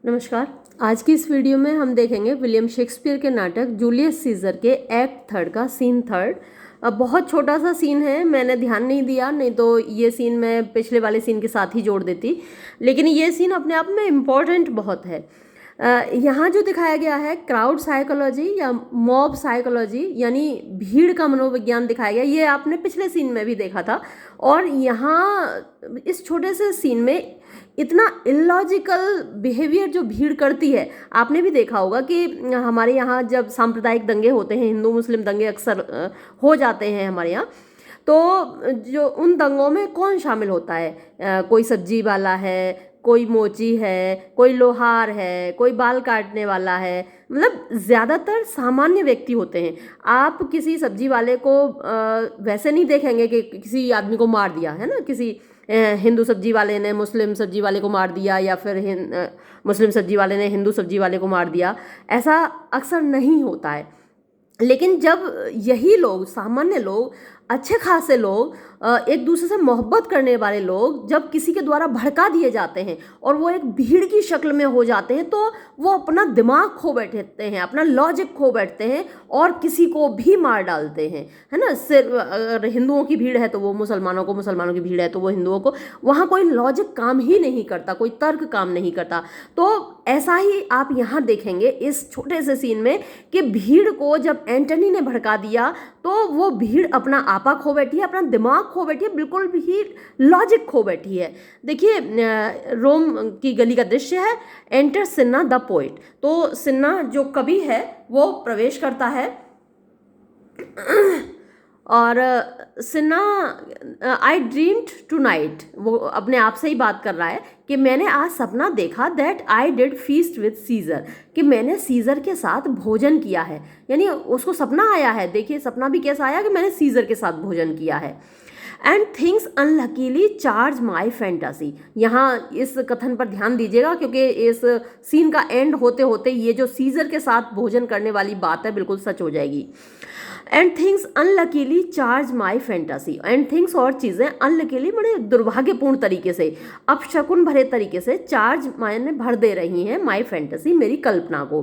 नमस्कार। आज की इस वीडियो में हम देखेंगे विलियम शेक्सपियर के नाटक जूलियस सीजर के एक्ट थर्ड का सीन थर्ड। बहुत छोटा सा सीन है, मैंने ध्यान नहीं दिया, नहीं तो ये सीन मैं पिछले वाले सीन के साथ ही जोड़ देती, लेकिन ये सीन अपने आप में इम्पॉर्टेंट बहुत है। यहाँ जो दिखाया गया है क्राउड साइकोलॉजी या मॉब साइकोलॉजी यानी भीड़ का मनोविज्ञान दिखाया गया, ये आपने पिछले सीन में भी देखा था। और यहाँ इस छोटे से सीन में इतना इलॉजिकल बिहेवियर जो भीड़ करती है, आपने भी देखा होगा कि हमारे यहाँ जब सांप्रदायिक दंगे होते हैं, हिंदू मुस्लिम दंगे अक्सर हो जाते हैं हमारे यहाँ, तो जो उन दंगों में कौन शामिल होता है? कोई सब्जी वाला है, कोई मोची है, कोई लोहार है, कोई बाल काटने वाला है, मतलब ज़्यादातर सामान्य व्यक्ति होते हैं। आप किसी सब्जी वाले को वैसे नहीं देखेंगे कि किसी आदमी को मार दिया है ना, किसी हिंदू सब्जी वाले ने मुस्लिम सब्जी वाले को मार दिया या फिर मुस्लिम सब्जी वाले ने हिंदू सब्जी वाले को मार दिया, ऐसा अक्सर नहीं होता है। लेकिन जब यही लोग, सामान्य लोग, अच्छे खासे लोग, एक दूसरे से मोहब्बत करने वाले लोग जब किसी के द्वारा भड़का दिए जाते हैं और वो एक भीड़ की शक्ल में हो जाते हैं, तो वो अपना दिमाग खो बैठते हैं, अपना लॉजिक खो बैठते हैं और किसी को भी मार डालते हैं, है ना। सिर्फ अगर हिंदुओं की भीड़ है तो वो मुसलमानों को, मुसलमानों की भीड़ है तो वो हिंदुओं को, वहाँ कोई लॉजिक काम ही नहीं करता, कोई तर्क काम नहीं करता। तो ऐसा ही आप यहाँ देखेंगे इस छोटे से सीन में कि भीड़ को जब एंटनी ने भड़का दिया तो वो भीड़ अपना आपा खो बैठी है, अपना दिमाग खो बैठी है, बिल्कुल भी लॉजिक खो बैठी है। देखिए, रोम की गली का दृश्य है। Enter Cinna the poet. तो सिन्ना जो कवि है वो प्रवेश करता है और सिन्ना, आई ड्रीम्ड टू नाइट, वो अपने आप से ही बात कर रहा है कि मैंने आज सपना देखा, that I did feast with Caesar, कि मैंने सीजर के साथ भोजन किया है। यानी उसको सपना आया है। देखिए सपना भी कैसा आया कि मैंने सीजर के साथ भोजन किया है। And things unluckily charge my fantasy. यहाँ इस कथन पर ध्यान दीजिएगा क्योंकि इस सीन का एंड होते होते ये जो सीजर के साथ भोजन करने वाली बात है बिल्कुल सच हो जाएगी। And things unluckily charge my fantasy. And things और चीज़ें अनलकीली बड़े दुर्भाग्यपूर्ण तरीके से, अपशकुन भरे तरीके से, चार्ज मायने भर दे रही हैं माई फैंटासी, मेरी कल्पना को।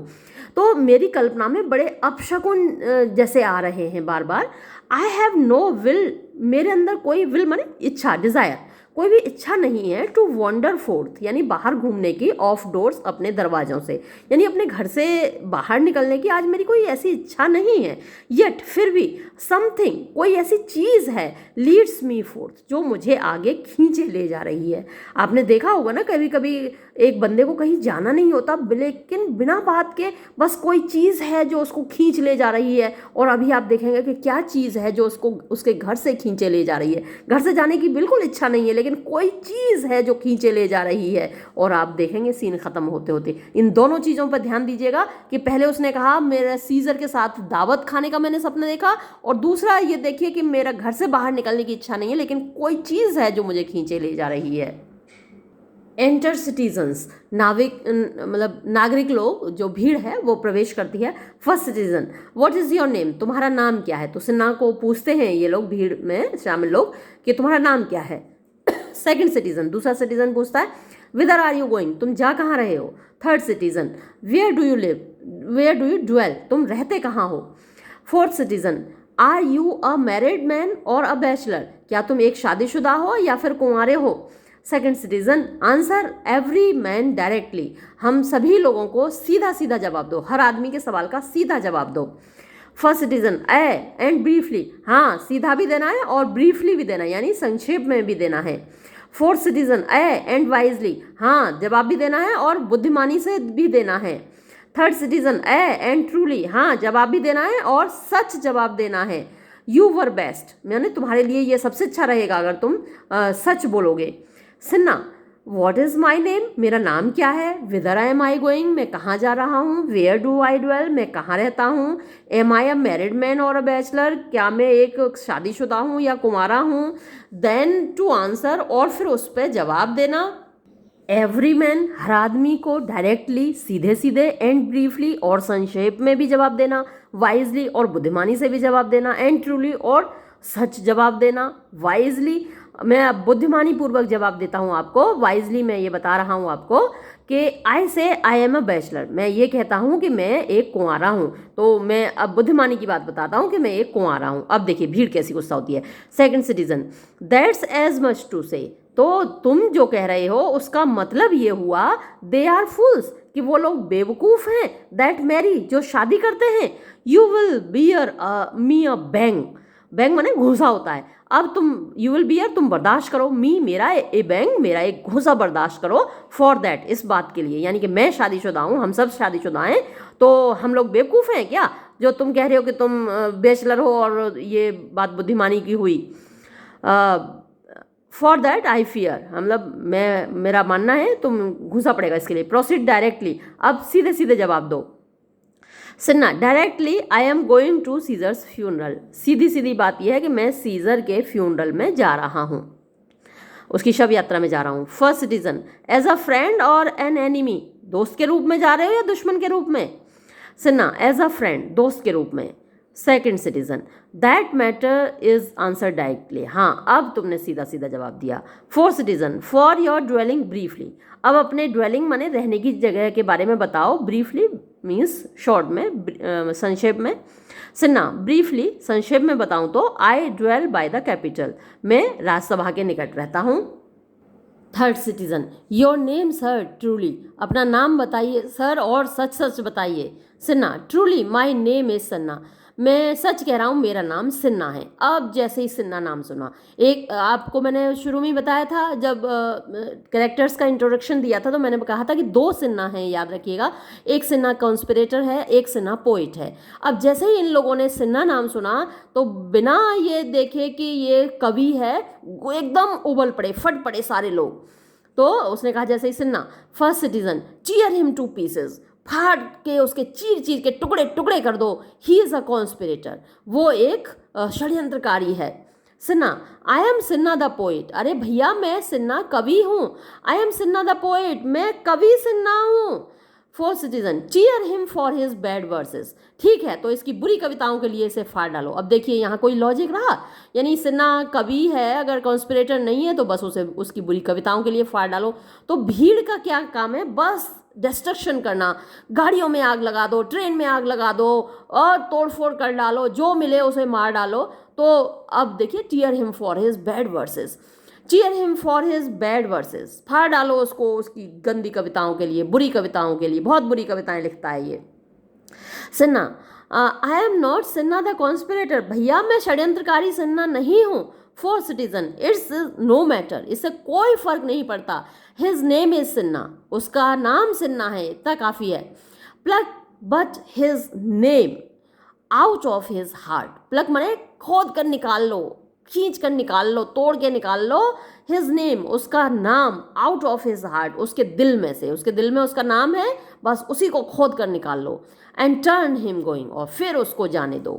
तो मेरी कल्पना में बड़े अपशकुन जैसे आ रहे हैं बार बार। आई हैव नो विल, मेरे अंदर कोई विल माने इच्छा, डिज़ायर, कोई भी इच्छा नहीं है टू वॉन्डर फोर्थ, यानी बाहर घूमने की, ऑफ डोर्स, अपने दरवाज़ों से, यानी अपने घर से बाहर निकलने की आज मेरी कोई ऐसी इच्छा नहीं है। येट, फिर भी, समथिंग, कोई ऐसी चीज़ है, लीड्स मी फोर्थ, जो मुझे आगे खींचे ले जा रही है। आपने देखा होगा ना, कभी कभी एक बंदे को कहीं जाना नहीं होता, लेकिन बिना बात के बस कोई चीज़ है जो उसको खींच ले जा रही है। और अभी आप देखेंगे कि क्या चीज़ है जो उसको उसके घर से खींचे ले जा रही है। घर से जाने की बिल्कुल इच्छा नहीं है, लेकिन कोई चीज़ है जो खींचे ले जा रही है। और आप देखेंगे सीन ख़त्म होते होते इन दोनों चीज़ों पर ध्यान दीजिएगा कि पहले उसने कहा मेरा सीजर के साथ दावत खाने का मैंने सपना देखा, और दूसरा ये देखिए कि मेरा घर से बाहर निकलने की इच्छा नहीं है, लेकिन कोई चीज़ है जो मुझे खींचे ले जा रही है। एंटर सिटीजन्स, मतलब नागरिक लोग, जो भीड़ है वो प्रवेश करती है। First citizen, what is your name, तुम्हारा नाम क्या है? तो सिन्हा को पूछते हैं ये लोग, भीड़ में शामिल लोग, कि तुम्हारा नाम क्या है। सेकंड सिटीजन, दूसरा सिटीजन पूछता है विदर आर यू गोइंग, तुम जा कहाँ रहे हो। Third citizen, where do you live, where do you dwell, तुम रहते कहाँ हो। Fourth citizen, are you a married man or a bachelor, क्या तुम एक शादीशुदा हो या फिर कुंवारे हो। Second citizen, answer every man directly, हम सभी लोगों को सीधा सीधा जवाब दो, हर आदमी के सवाल का सीधा जवाब दो। फर्स्ट सिटीजन, एंड ब्रीफली, हाँ सीधा भी देना है और ब्रीफली भी देना है, यानी संक्षेप में भी देना है। फोर्थ सिटीजन, एंड वाइजली, हाँ जवाब भी देना है और बुद्धिमानी से भी देना है। थर्ड सिटीजन, एंड ट्रूली, हाँ जवाब भी देना है और सच जवाब देना है। यू वर बेस्ट, यानी तुम्हारे लिए ये सबसे अच्छा रहेगा अगर तुम सच बोलोगे। Sinha, what is my name, मेरा नाम क्या है। विदर एम आई गोइंग, मैं कहाँ जा रहा हूँ। वेयर डू आई ड्वेल, मैं कहाँ रहता हूँ। Am I a married man or a bachelor, क्या मैं एक शादीशुदा हूँ या कुंवारा हूँ। देन टू आंसर, और फिर उस पर जवाब देना। एवरी मैन, हर आदमी को। डायरेक्टली, सीधे सीधे। एंड ब्रीफली, और संक्षेप में भी जवाब देना। वाइजली, और बुद्धिमानी से भी जवाब देना। एंड ट्रूली, और सच जवाब देना। वाइजली, मैं अब बुद्धिमानी पूर्वक जवाब देता हूँ आपको, वाइजली मैं ये बता रहा हूँ आपको कि आई से आई एम अ बैचलर, मैं ये कहता हूँ कि मैं एक कुंवारा हूँ। तो मैं अब बुद्धिमानी की बात बताता हूँ कि मैं एक कुंवारा हूँ। अब देखिए भीड़ कैसी गुस्सा होती है। Second citizen, that's as much to say, तो तुम जो कह रहे हो उसका मतलब ये हुआ दे आर फूल्स, कि वो लोग बेवकूफ़ हैं, दैट मैरी, जो शादी करते हैं, you will beer me a bang, bang माने घूंसा होता है। अब तुम यू विल बियर, तुम बर्दाश्त करो, मी मेरा ए बैंग, मेरा एक घूंसा बर्दाश्त करो, फॉर दैट, इस बात के लिए, यानी कि मैं शादीशुदा हूँ, हम सब शादीशुदा हैं, तो हम लोग बेवकूफ़ हैं क्या जो तुम कह रहे हो कि तुम बैचलर हो और ये बात बुद्धिमानी की हुई। फॉर दैट आई फियर, मतलब मैं, मेरा मानना है तुम घुसा पड़ेगा इसके लिए। प्रोसीड डायरेक्टली, अब सीधे सीधे जवाब दो। सुनना, directly I am going to Caesar's funeral, सीधी सीधी बात यह है कि मैं सीजर के फ्यूनरल में जा रहा हूँ, उसकी शव यात्रा में जा रहा हूँ। First citizen, as a friend or an enemy, दोस्त के रूप में जा रहे हो या दुश्मन के रूप में? सुनना, एज अ फ्रेंड, दोस्त के रूप में। Second citizen, that matter is answer directly, हाँ अब तुमने सीधा सीधा जवाब दिया। Fourth citizen, for your dwelling briefly, अब अपने ड्वेलिंग माने रहने की जगह के बारे में बताओ। ब्रीफली मीन्स शॉर्ट में, संक्षेप में। सुनना, ब्रीफली संक्षेप में बताऊं तो आई ड्वेल बाय द कैपिटल, मैं राज्यसभा के निकट रहता हूँ। Third citizen, your name sir truly, अपना नाम बताइए सर और सच सच बताइए। Sinha, truly my name is Sinha, मैं सच कह रहा हूँ मेरा नाम सिन्हा है। अब जैसे ही सिन्हा नाम सुना, एक आपको मैंने शुरू में ही बताया था जब कैरेक्टर्स का इंट्रोडक्शन दिया था, तो मैंने कहा था कि दो सिन्हा हैं, याद रखिएगा, एक सिन्हा कॉन्स्पिरेटर है, एक सिन्हा पोइट है। अब जैसे ही इन लोगों ने सिन्हा नाम सुना तो बिना ये देखे कि ये कवि है, एकदम उबल पड़े, फट पड़े सारे लोग। तो उसने कहा जैसे ही Cinna, first citizen, cheer him to pieces, फाड़ के उसके चीर चीर के टुकड़े टुकड़े कर दो, ही इज़ अ कॉन्स्पिरेटर, वो एक षड्यंत्रकारी है। Cinna, I am Cinna the poet, अरे भैया मैं सिन्हा कवि हूँ, I am Cinna the poet, मैं कवि सिन्हा हूँ। Fourth citizen, cheer him for his bad verses, ठीक है तो इसकी बुरी कविताओं के लिए इसे फाड़ डालो। अब देखिए यहाँ कोई लॉजिक रहा, यानी सिन्हा कवि है, अगर कॉन्स्पिरेटर नहीं है तो बस उसे उसकी बुरी कविताओं के लिए फाड़ डालो। तो भीड़ का क्या काम है, बस डिस्ट्रक्शन करना, गाड़ियों में आग लगा दो, ट्रेन में आग लगा दो और तोड़फोड़ कर डालो, जो मिले उसे मार डालो। तो अब देखिए, tear him for his bad verses, cheer him for his bad verses, फाड़ डालो उसको उसकी गंदी कविताओं के लिए, बुरी कविताओं के लिए, बहुत बुरी कविताएं लिखता है ये। Cinna, I am not Cinna the conspirator, भैया मैं षड्यंत्रकारी सिन्हा नहीं हूँ। Fourth citizen, it's no matter, इससे कोई फर्क नहीं पड़ता। हिज नेम इज सिन्हा, उसका नाम सिन्हा है, इतना काफ़ी है। Pluck but his name out of his heart, pluck माने खोद कर निकाल लो, खींच कर निकाल लो, तोड़ के निकाल लो। हिज नेम, उसका नाम, आउट ऑफ हिज हार्ट, उसके दिल में से, उसके दिल में उसका नाम है, बस उसी को खोद कर निकाल लो। एंड टर्न हिम गोइंग, और फिर उसको जाने दो।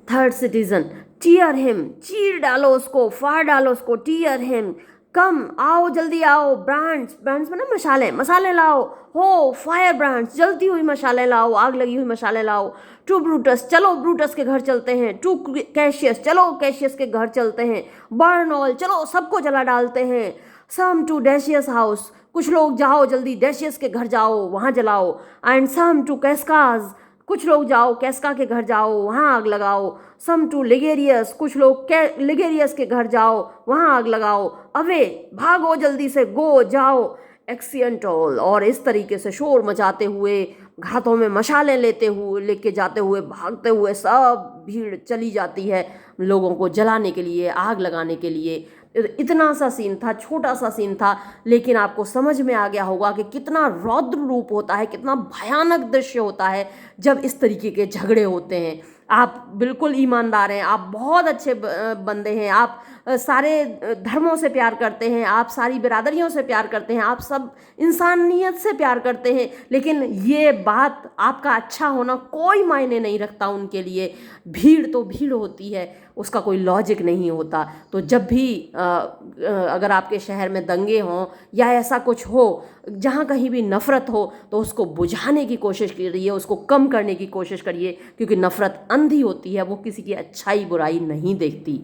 थर्ड सिटीजन, टीयर हिम, चीर डालो उसको, फाड़ डालो उसको, टीयर हिम, कम आओ जल्दी आओ, ब्रांड्स, ब्रांड्स माने मसाले, मसाले लाओ, हो फायर ब्रांड्स, जलती हुई मसाले लाओ, आग लगी हुई मसाले लाओ। टू ब्रूटस, चलो ब्रूटस के घर चलते हैं। टू कैशियस, चलो कैशियस के घर चलते हैं। बर्न ऑल, चलो सबको जला डालते हैं। सम टू डैशियस हाउस, कुछ लोग जाओ जल्दी डैशियस के घर जाओ, वहाँ जलाओ। एंड सम टू कैस्काज, कुछ लोग जाओ कैस्का के घर जाओ, वहाँ आग लगाओ। सम टू लिगेरियस, कुछ लोग लिगेरियस के घर जाओ, वहाँ आग लगाओ। अवे, भागो जल्दी से, गो जाओ। एक्सियंटोल, और इस तरीके से शोर मचाते हुए, हाथों में मशालें लेके जाते हुए, भागते हुए सब भीड़ चली जाती है लोगों को जलाने के लिए, आग लगाने के लिए। इतना सा सीन था, छोटा सा सीन था, लेकिन आपको समझ में आ गया होगा कि कितना रौद्र रूप होता है, कितना भयानक दृश्य होता है जब इस तरीके के झगड़े होते हैं। आप बिल्कुल ईमानदार हैं, आप बहुत अच्छे बंदे हैं, आप सारे धर्मों से प्यार करते हैं, आप सारी बिरादरियों से प्यार करते हैं, आप सब इंसानियत से प्यार करते हैं, लेकिन ये बात, आपका अच्छा होना कोई मायने नहीं रखता उनके लिए। भीड़ तो भीड़ होती है, उसका कोई लॉजिक नहीं होता। तो जब भी अगर आपके शहर में दंगे हों या ऐसा कुछ हो जहाँ कहीं भी नफ़रत हो, तो उसको बुझाने की कोशिश करिए, उसको कम करने की कोशिश करिए, क्योंकि नफ़रत अंधी होती है, वो किसी की अच्छाई बुराई नहीं देखती।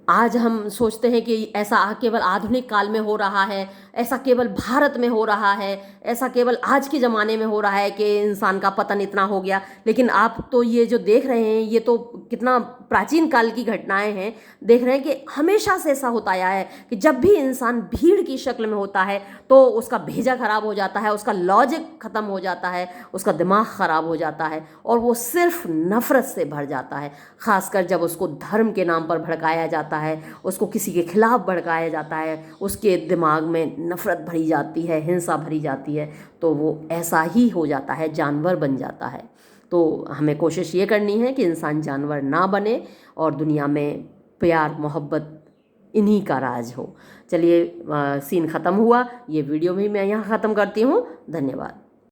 आज हम सोचते हैं कि ऐसा केवल आधुनिक काल में हो रहा है, ऐसा केवल भारत में हो रहा है, ऐसा केवल आज के ज़माने में हो रहा है कि इंसान का पतन इतना हो गया। लेकिन आप तो ये जो देख रहे हैं ये तो कितना प्राचीन काल की घटनाएं हैं। देख रहे हैं कि हमेशा से ऐसा होता आया है कि जब भी इंसान भीड़ की शक्ल में होता है तो उसका भेजा खराब हो जाता है, उसका लॉजिक ख़त्म हो जाता है, उसका दिमाग ख़राब हो जाता है और वो सिर्फ नफ़रत से भर जाता है। ख़ासकर जब उसको धर्म के नाम पर भड़काया जाता है, उसको किसी के खिलाफ भड़काया जाता है, उसके दिमाग में नफ़रत भरी जाती है, हिंसा भरी जाती है, तो वो ऐसा ही हो जाता है, जानवर बन जाता है। तो हमें कोशिश ये करनी है कि इंसान जानवर ना बने और दुनिया में प्यार मोहब्बत इन्हीं का राज हो। चलिए सीन ख़त्म हुआ, ये वीडियो भी मैं यहाँ ख़त्म करती हूँ। धन्यवाद।